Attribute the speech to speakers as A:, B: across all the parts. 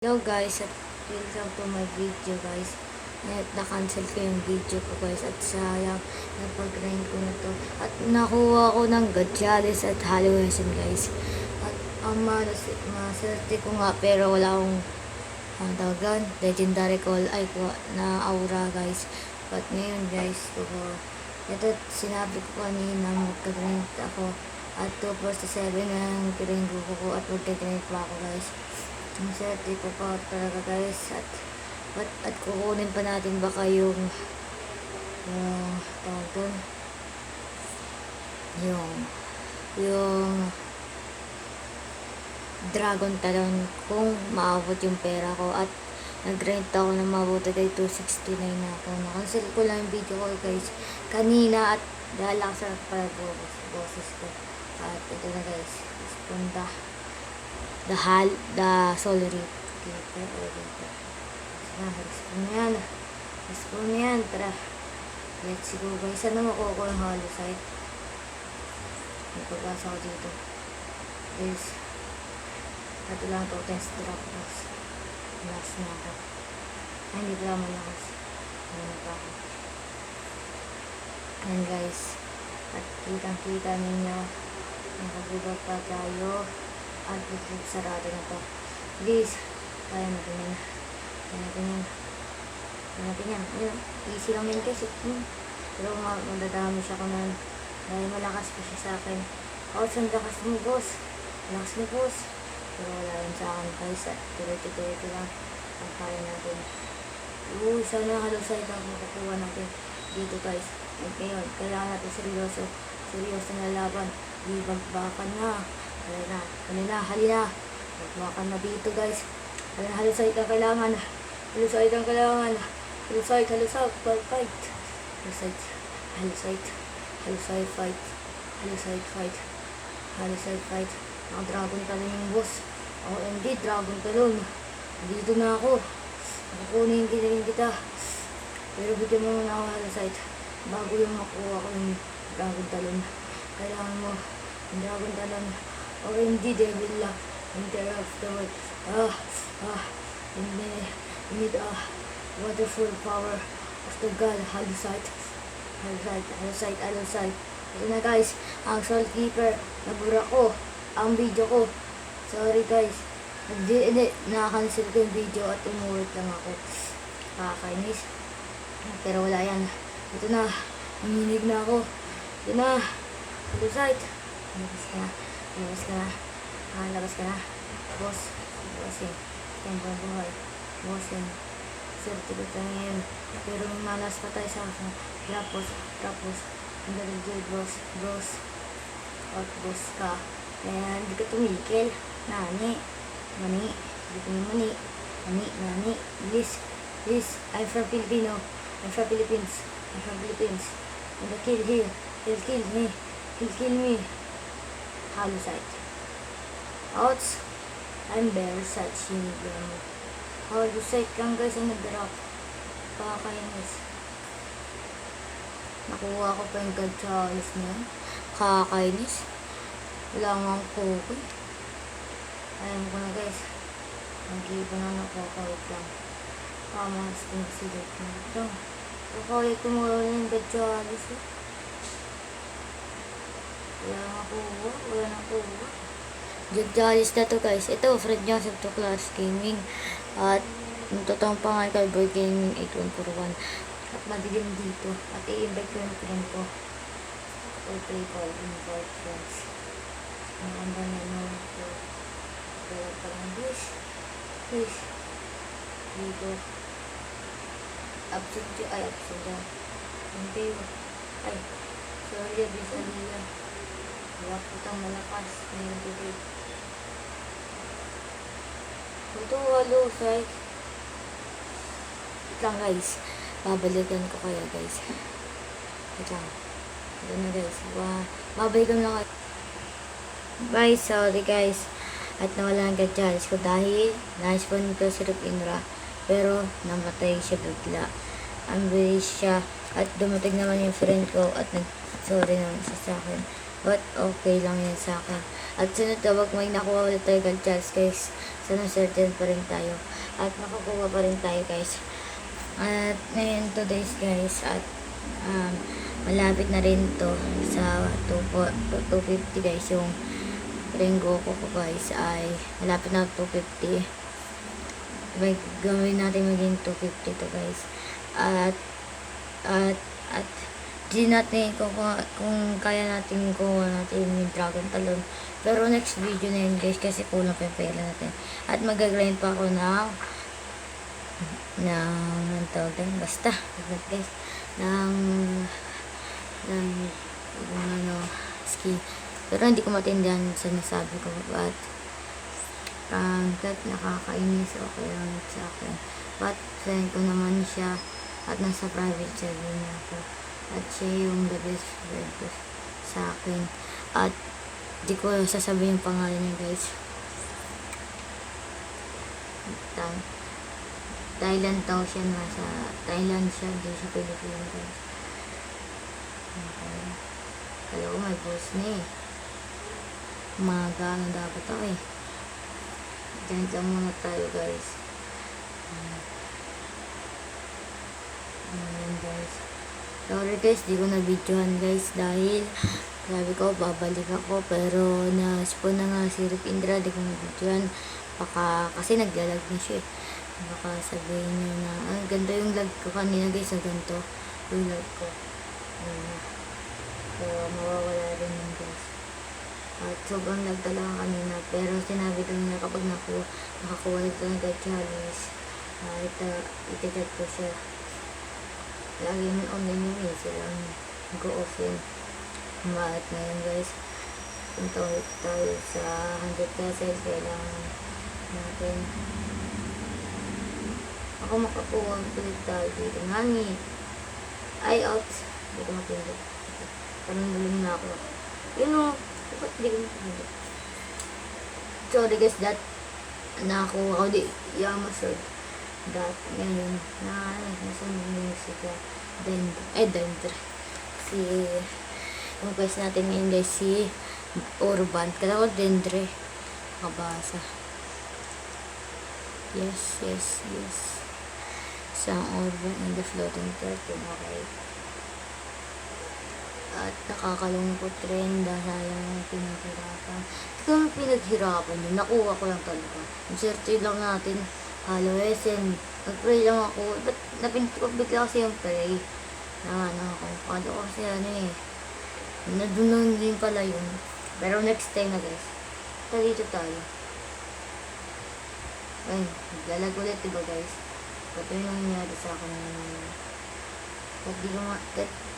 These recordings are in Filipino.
A: Hello guys, at welcome to my video guys. Na-cancel ko yung video ko guys at sayang napag-grind ko na to. At nakuha ko ng Gatchalis at Halloween guys. At ang maserte ko nga pero wala akong dagan, legendary call ay ko na aura guys. But ngayon guys, ito sinabi ko kanina magka-grind ako at 2 7 ang grind ko at magka-grind pa ako guys. Ang swerte ko pa talaga guys at kukunin pa natin baka yung tawag dun yung dragon talon kung maabot yung pera ko at nag-rent ako ng mabuti kay 269 na ako. Na-cancel ko lang yung video ko guys kanina at dahil lang sa pala boses ko at ito na guys punta the solary keeper respawn na yan tara let's go guys. Sana makuha ko yung hollow site, may pag-asa ko dito guys. Ito lang to, test drop guys. Last na ako, hindi pala malakas ano pa ako yan guys. At kitang kita ninyo nakagubat pa tayo at sarado na to. Please, kaya natin yan. Ayun, easy lang yun kasi. Pero madadami siya ko nun. Dahil malakas pa siya sa akin. Saan lakas mo boss? Malakas mo boss. Pero wala yun sa akin guys. At tuloy-tuloy lang ang kaya natin. Sana halusay lang makukuha natin dito guys. At ngayon, kailangan natin seryoso na laban. Di bagbakan na. Halina. Magmakan na dito guys. Halusay ang kailangan. Halusay, fight. Halusay, fight. Ang dragon talon yung boss. OMG, dragon talon. Dito na ako. Kukunin kita. Pero bigyan mo muna ako halusay. Bago yung makuha ko yung dragon talon. Kailangan mo yung dragon talon. OMG, devil lang. Interrupt the world. You need wonderful power of the god. Halusay. Ito na guys, ang Soul Keeper. Nabura ko ang video ko. Sorry guys. Naka-cancel ko yung video at umulit lang ako. Kakainis. Pero wala yan. Ito na. Nanginig na ako. Ito na. Halusay. Labas ka na. Bossing. Tembang buhay. Bossing. Certificate ka ngayon. Pero malas pa tayo sa akin. Tapos. Ang galing boss. Boss ka. Kaya hindi ka tumikil. Mani. Hindi ko yung mani. Please. I'm from Filipino. I'm from Philippines. And the kill here. He'll kill me. Halusay. Outs. I'm very sad. Halusay lang guys ang nag-drop. Kakainis. Nakuha ko pa yung Gatchalis niya. Kakainis. Wala nga ako. Ayan ko na guys. Nag-iba na nakakawit lang. Mas pinagsilit na ito. Kakawit ko mo yung Gatchalis. Wala nakuha. Gatchalis na to guys. Ito, Fred Joseph to Class Gaming. At yung totoong pangalan kay Boy Gaming 8141. At madilim dito. At i-invite ko yung friend ko. Invite friends. Ang ganda na naman ito. Kaya parang please. Dito. Absent yan. Hindi. Sorry, Bisalila. Wala putang malakas. Ngayon dito. Ito, halusay. Wait lang guys. Babalikan ko kaya guys. Wait lang. Ito na guys. Babalikan lang kayo. Bye, sorry guys. At nawala ang Gatchalis ko dahil na-spawn ko si Rupinra. Pero namatay siya bigla. Ang bilis siya. At dumating naman yung friend ko at nag-sorry naman siya sa akin. But okay lang yan sa akin. At sunod kapag may nakuha ulit tayo kay Charles guys, sana certain pa rin tayo. At makakuha pa rin tayo guys. At ngayon today's guys, at um, malapit na rin to sa 250 guys, yung Rengoku ko guys ay malapit na 250. May gawin natin maging 250 to guys. At di natin kung kaya natin kuha natin yung Dragon Talon. Pero next video na yun guys, kasi kulang pa yung pera natin. At mag-grind pa ako ng tawag din, basta guys, ng ski. Pero hindi ko matindihan sa nasabi ko, at nakakainis, okay lang sa akin. But friend ko naman siya, at nasa private server niya ako, at siya yung the best friend ko sa akin. At di ko sasabihin yung pangalan niya guys. Thailand daw siya, nasa Thailand siya, hindi siya Pilipinas guys. Okay. Kala ko may boss na eh. Umaga na dapat ako eh. Diyan lang muna tayo guys. Ayan guys. Sorry guys, di ko na videohan guys dahil sabi ko babalik ako, pero na-spawn na nga si Rick Indra, di ko na videohan. Baka kasi naglalag na siya eh. Baka sabihin niya na ganda yung lag ko kanina guys, na ganito yung lag ko. So mawawala rin yun guys. At sobrang lag talaga kanina, pero sinabi ko na kapag nakakuha nito ng challenge, ita-chat ko siya. Lagi mo online yung silang go-off yun. At ngayon guys, punta ulit tayo sa 100 pesos. Kailangan natin ako makakuha ulit tayo dito. Nani ay out, hindi ko mapindot. Parang nalim na ako. Yun o, dapat hindi ko mapindot. Sorry guys, that nakakuha ko di Yamasod. That ngayon nasa music Dendre si yung guys natin ngayon guys, si Urban. Kala ko Dendre kabasa. Yes. Isang Urban in the floating curtain. Okay. At nakakalungkot rin dahil yung pinaghirapan. Kung pinaghirapan yun, nakuha ko lang talaga. Inserte lang natin, haloesen. Nag-pray lang ako. Ba't napinto ko bigla kasi yung pray? Ako. Kado ko kasi nadunan din pala yun. Pero next time na guys. Dito tayo. Ay, naglalag ulit diba guys? Ito yung nangyari sa akin.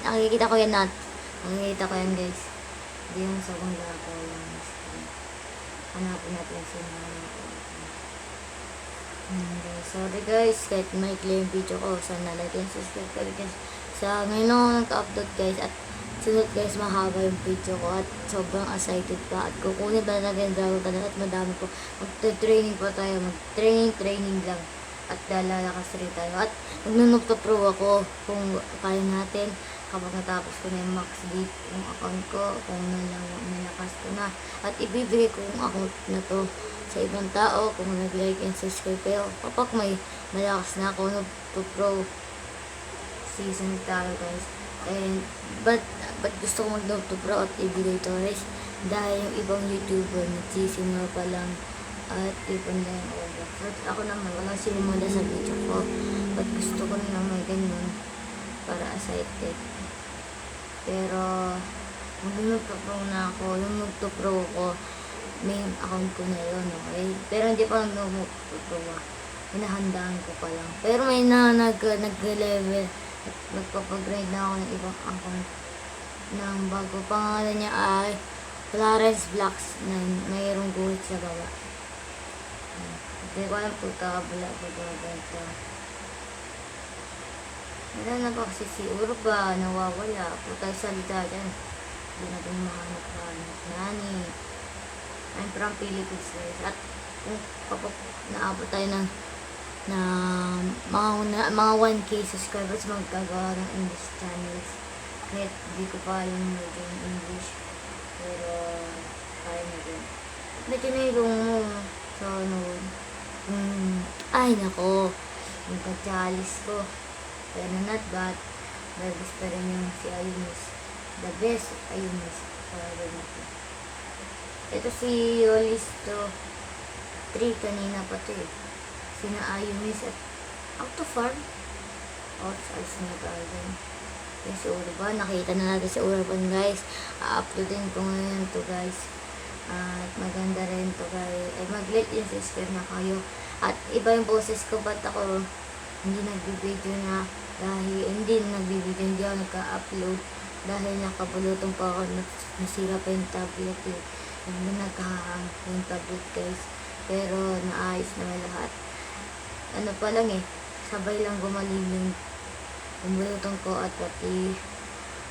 A: Nakikita ko yan guys. Hindi yung sa kong lago yung screen. Hanapin natin sa guys. Sorry guys, kahit may claim video ko, sana like and subscribe kayo guys. Sa ngayon ako nagka-upload guys, at sunod guys, mahaba yung video ko at sobrang excited pa, at kukunin pa natin Dragon Talon at madami po. Mag-training pa tayo, mag-training lang, at lalakas rin tayo, at mag-noob to pro ako kung kaya natin. Kapag natapos ko na yung max beat yung account ko, kung nalakas ko na, at ibibigay ko yung account na to sa ibang tao kung nag-like and subscribe kayo. Kapag may malakas na ako, noob to pro season tayo guys. And but gusto ko mag-noob to pro at ibigay to guys, dahil yung ibang YouTuber nagsisimula pa lang at ipon na yung order. But ako naman, walang sinimula sa video ko, but gusto ko na may ganyan para excited. Pero mag-noob to pro na ako, yung noob to pro ko, main account ko na yun, okay? Pero hindi pa noob to pro, hinahandaan ko pa lang. Pero may nag-level, nagpapag-grade na ako ng ibang account ng bago. Pangalan niya ay Clarence Blacks 9. Mayroong guhit sa baba. Hindi ko alam kung kakabala ko ito. Wala na ba kasi si Urba, nawawala. Putay salita dyan. Hindi natin mahanap-hanap. Nani. I'm from Philippines guys. At kung kapag naabot tayo ng mga 1K subscribers, magagawa ng English channels. Kahit hindi ko pa alam yung English. Pero, kaya na din. Ba't tinulong mo sa ano? Ay, nako. Yung katsalis ko. Pero not bad. The best pa rin yung si Ayunis. The best Ayunis. Parang ito. Ito si Yolisto 3 kanina pa to eh. Sina Ayunis at Auto Farm. Alis na tayo dun. Yung si Urban. Nakita na natin si Urban guys. A-uploadin ko ngayon to guys. At maganda rin to guys. Ay mag-like yung subscribe na kayo. At iba yung boses ko. Ba't ako hindi nagbibideo na dahil hindi ako nagka-upload dahil nakabulutong pa ako, nasira pa yung tablet eh. Hindi nagkahang yung tablet guys, pero naayos naman lahat. Ano pa lang eh, sabay lang gumaling yung bulutong ko at pati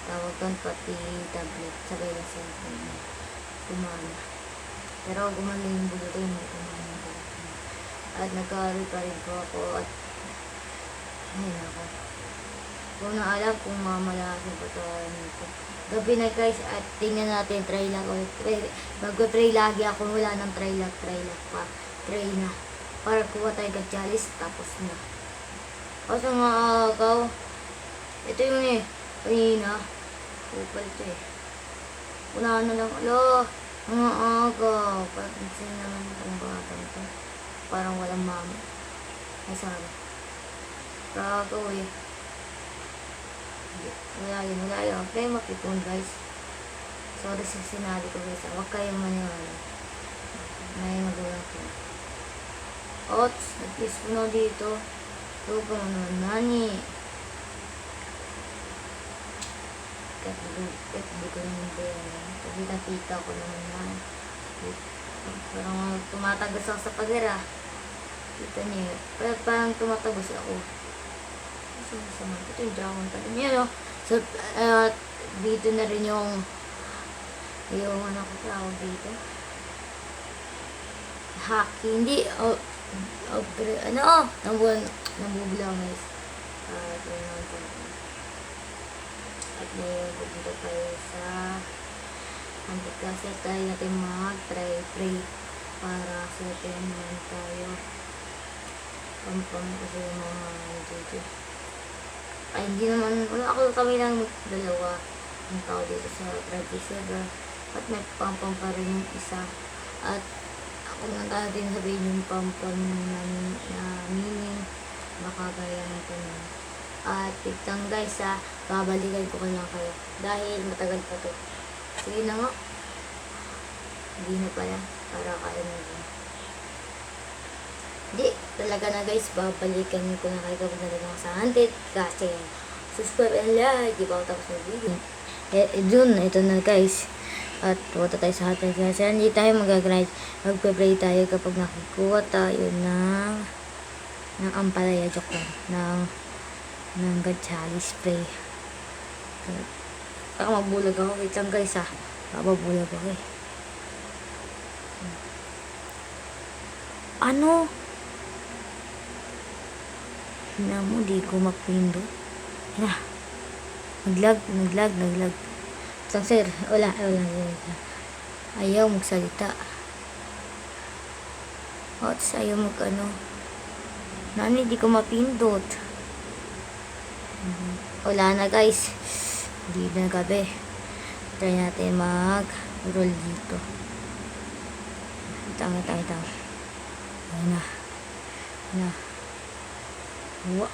A: tawag doon, pati tablet, sabay lang sila kumana. Pero gumaling yung bulutong, hindi kumana yung tablet. At nagka-repair ko ako at ayun ako. Kung naalam kung mamalasin pa ito nito. Gabi na guys at tingnan natin, try lang ulit. Mag-try lagi ako, wala nang try lang pa. Try na. Para kuha tayo ka-chalice, tapos na. O sa mga agaw, ito yung kanina. Kupal ito eh. Unahan na lang, mga agaw. Patinsin naman itong bata ito. Parang walang mama. Ay sabi. Kagaw eh. Wala yun. Huwag kayong makipon guys. Sorry sa sinabi ko guys. Huwag kayong maniwala. May magulang ko. Ots, nag-kiss ko na dito. Ito pa naman, nani. Kahit di ko naman bayan. Kasi nakita ko naman na. Parang tumatagos ako sa pagera. Kita niyo. Parang tumatagos ako. Ito yung dragon pa rin. Yan o. So, dito na rin yung ano ko tawag dito. Hockey. Hindi. Nabubulaw guys. Ito yung naman po. At ngayon, pupunta tayo sa anti-class. Tayo natin mag-try para certain naman tayo. Pampang kasi yung mga dito. Ay, hindi naman, wala ako kami lang dalawa ang tao dito sa private server at may pampang pa rin yung isa at ako lang natin sabihin yung pampang namin na meaning baka kaya natin at itang guys babalikan ko lang kayo dahil matagal pa to. Sige na nga, hindi na pala para kaya na din. Hindi, talaga na guys, babalikan ko na kayo kapag nalagang sa hunted kasi subscribe and like, di ba ako tapos ng video. Ito na guys. At pumunta tayo sa hunted kasi hindi tayo mag-grind. Magpe-pray tayo kapag nakikuha tayo ng ampalaya, joke lang, ng gatchali spray. Baka mabulag ako. Wait lang guys bababulag ako eh. Ano? Na mo, di ko mapindo. Naglag. So, sir, wala. Ayaw magsalita. Ayaw Nani, di ko mapindot. Wala na guys. Hindi na gabi. Try natin mag-roll dito. Tanga. Ayun na. Wah.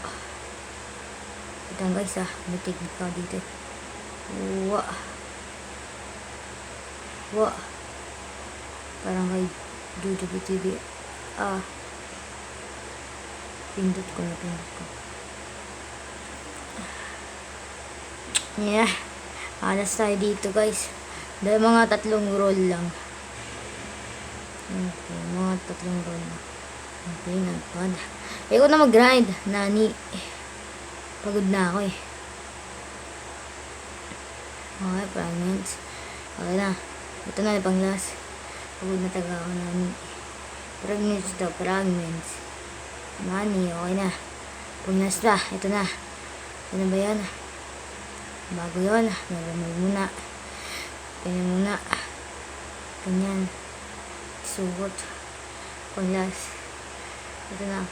A: Ito guys may technique ka dito. Wah. Parang kay Jojo TV. Pindot ko. Yeah. Alas tayo dito guys. Dahil mga 3 roll lang. Okay, mga 3 roll lang. Okay, nagpad. Ayoko na mag-grind. Nani. Pagod na ako eh. Okay, fragments. Okay na. Ito na yung pang-last. Pagod na taga ako nani. Fragments. Nani, okay na. Pang-last na. Ito na. Ano ba yan? Bago yun. Nalamay muna. Kaya muna. Ganyan. Suot. Kulas. Ito na.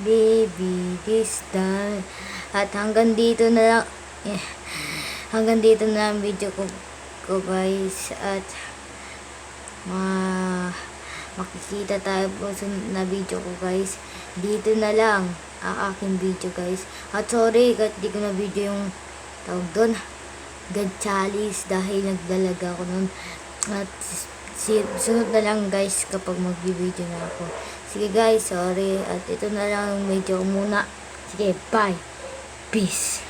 A: Baby, this time. At hanggang dito na lang. Hanggang dito na ang video ko guys. At makikita tayo po sa na video ko guys. Dito na lang ang aking video guys. At sorry kahit di ko na video yung tawag doon. God chalice dahil nagdalaga ako nun. At sunod na lang guys kapag mag-video na ako. Sige guys, sorry. At ito na lang yung video ko muna. Sige, bye. Peace.